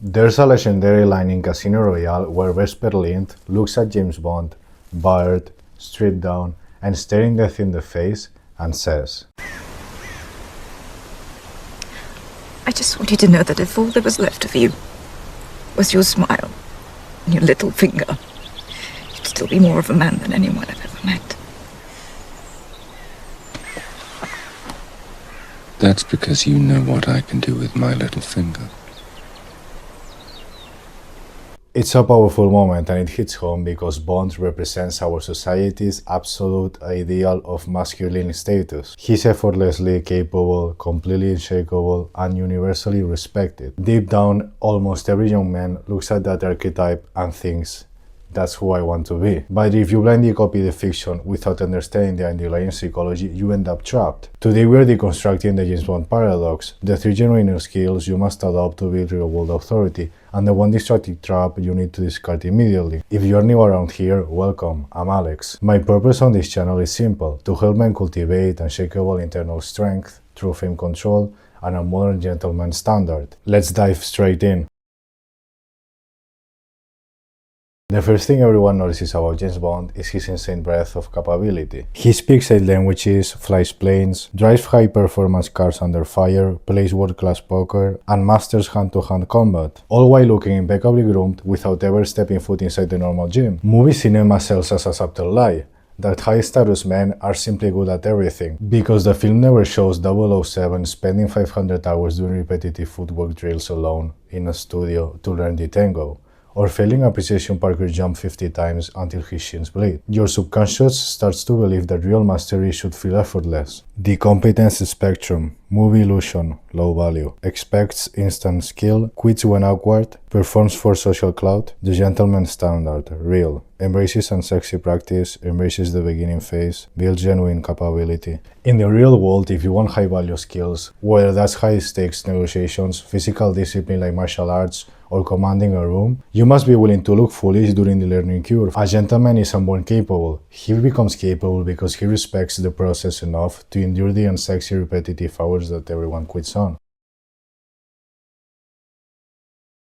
There's a legendary line in Casino Royale where Vesper Lind looks at James Bond, battered, stripped down, and staring death in the face, and says, I just want you to know that if all there was left of you was your smile and your little finger, you'd still be more of a man than anyone I've ever met. That's because you know what I can do with my little finger. It's a powerful moment and it hits home because Bond represents our society's absolute ideal of masculine status. He's effortlessly capable, completely unshakable, and universally respected. Deep down, almost every young man looks at that archetype and thinks, that's who I want to be. But if you blindly copy the fiction without understanding the underlying psychology, you end up trapped. Today we're deconstructing the James Bond paradox, the three genuine skills you must adopt to build real-world authority, and the one destructive trap you need to discard immediately. If you're new around here, welcome, I'm Alex. My purpose on this channel is simple, to help men cultivate unshakable internal strength, true fame control, and a modern gentleman standard. Let's dive straight in. The first thing everyone notices about James Bond is his insane breadth of capability. He speaks 8 languages, flies planes, drives high-performance cars under fire, plays world-class poker, and masters hand-to-hand combat, all while looking impeccably groomed without ever stepping foot inside the normal gym. Movie cinema sells us a subtle lie, that high-status men are simply good at everything, because the film never shows 007 spending 500 hours doing repetitive footwork drills alone in a studio to learn the tango, or failing a precision Parker jump 50 times until his shins bleed. Your subconscious starts to believe that real mastery should feel effortless. The competence spectrum, movie illusion, low value, expects instant skill, quits when awkward, performs for social clout, the gentleman standard, real, embraces unsexy practice, embraces the beginning phase, builds genuine capability. In the real world, if you want high-value skills, whether that's high-stakes negotiations, physical discipline like martial arts, or commanding a room, you must be willing to look foolish during the learning curve. A gentleman isn't born capable. He becomes capable because he respects the process enough to endure the unsexy repetitive hours that everyone quits on.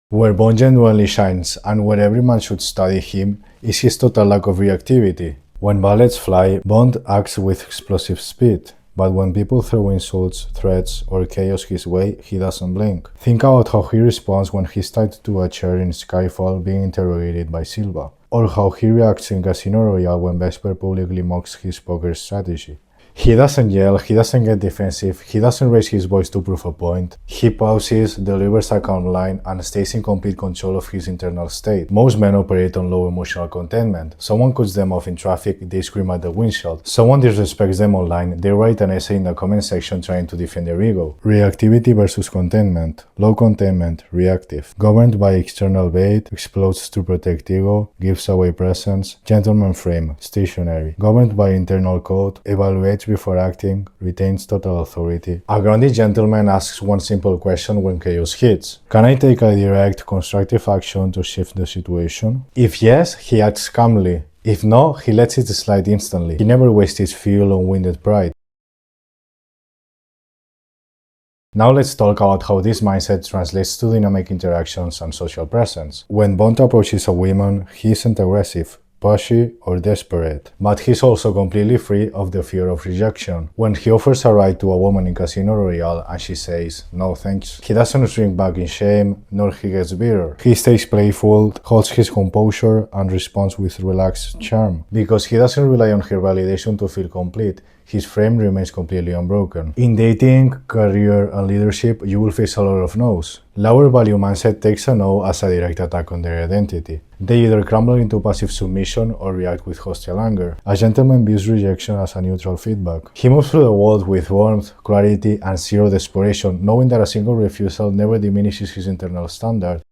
Where Bond genuinely shines, and where every man should study him, is his total lack of reactivity. When bullets fly, Bond acts with explosive speed. But when people throw insults, threats, or chaos his way, he doesn't blink. Think about how he responds when he's tied to a chair in Skyfall being interrogated by Silva, or how he reacts in Casino Royale when Vesper publicly mocks his poker strategy. He doesn't yell, he doesn't get defensive, he doesn't raise his voice to prove a point. He pauses, delivers a calm line, and stays in complete control of his internal state. Most men operate on low emotional containment. Someone cuts them off in traffic, they scream at the windshield. Someone disrespects them online, they write an essay in the comment section trying to defend their ego. Reactivity versus containment. Low containment, reactive. Governed by external bait, explodes to protect ego, gives away presence. Gentleman frame, stationary. Governed by internal code, evaluates before acting, retains total authority. A grounded gentleman asks one simple question when chaos hits. Can I take a direct, constructive action to shift the situation? If yes, he acts calmly. If no, he lets it slide instantly. He never wastes his fuel on wounded pride. Now let's talk about how this mindset translates to dynamic interactions and social presence. When Bond approaches a woman, he isn't aggressive, pushy, or desperate, but he's also completely free of the fear of rejection. When he offers a ride to a woman in Casino Royale and she says, no thanks, he doesn't shrink back in shame, nor he gets bitter. He stays playful, holds his composure, and responds with relaxed charm. Because he doesn't rely on her validation to feel complete, his frame remains completely unbroken. In dating, career, and leadership, you will face a lot of no's. Lower value mindset takes a no as a direct attack on their identity. They either crumble into passive submission or react with hostile anger. A gentleman views rejection as a neutral feedback. He moves through the world with warmth, clarity, and zero desperation, knowing that a single refusal never diminishes his internal standard.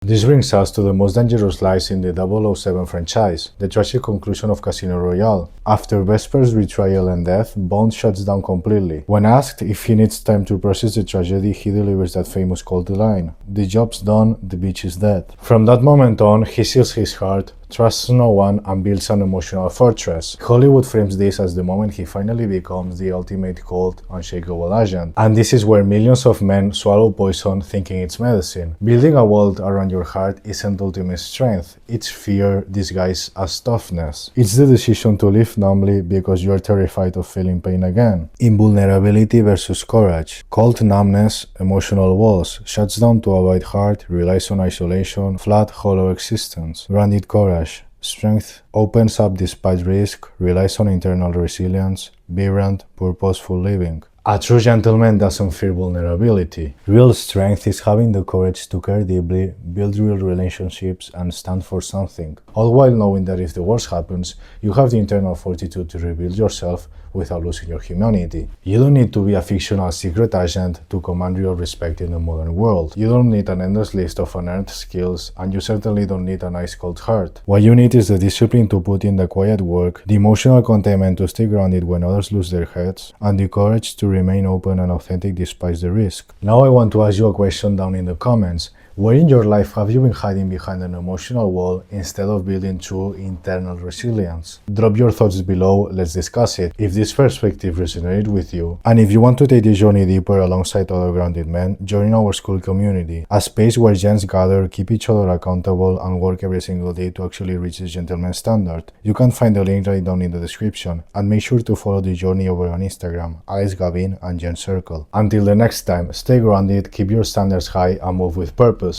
This brings us to the most dangerous lies in the 007 franchise, the tragic conclusion of Casino Royale. After Vesper's betrayal and death, Bond shuts down completely. When asked if he needs time to process the tragedy, he delivers that famous cold line: "The job's done, the bitch is dead." From that moment on, he seals his heart trusts no one, and builds an emotional fortress. Hollywood frames this as the moment he finally becomes the ultimate cold, unshakable agent. And this is where millions of men swallow poison thinking it's medicine. Building a wall around your heart isn't ultimate strength, it's fear disguised as toughness. It's the decision to live numbly because you're terrified of feeling pain again. Invulnerability versus courage. Cold numbness, emotional walls, shuts down to avoid heart, relies on isolation, flat, hollow existence. Grounded courage. Strength opens up despite risk, relies on internal resilience, vibrant, purposeful living. A true gentleman doesn't fear vulnerability. Real strength is having the courage to care deeply, build real relationships, and stand for something, all while knowing that if the worst happens, you have the internal fortitude to rebuild yourself without losing your humanity. You don't need to be a fictional secret agent to command real respect in the modern world. You don't need an endless list of unearned skills, and you certainly don't need an ice-cold heart. What you need is the discipline to put in the quiet work, the emotional containment to stay grounded when others lose their heads, and the courage to remain open and authentic despite the risk. Now I want to ask you a question down in the comments. Where in your life have you been hiding behind an emotional wall instead of building true internal resilience? Drop your thoughts below, let's discuss it. If this perspective resonated with you, and if you want to take this journey deeper alongside other grounded men, join our school community, a space where gents gather, keep each other accountable, and work every single day to actually reach the gentleman standard. You can find the link right down in the description, and make sure to follow the journey over on Instagram, Alex Gavin and Gent Circle. Until the next time, stay grounded, keep your standards high, and move with purpose.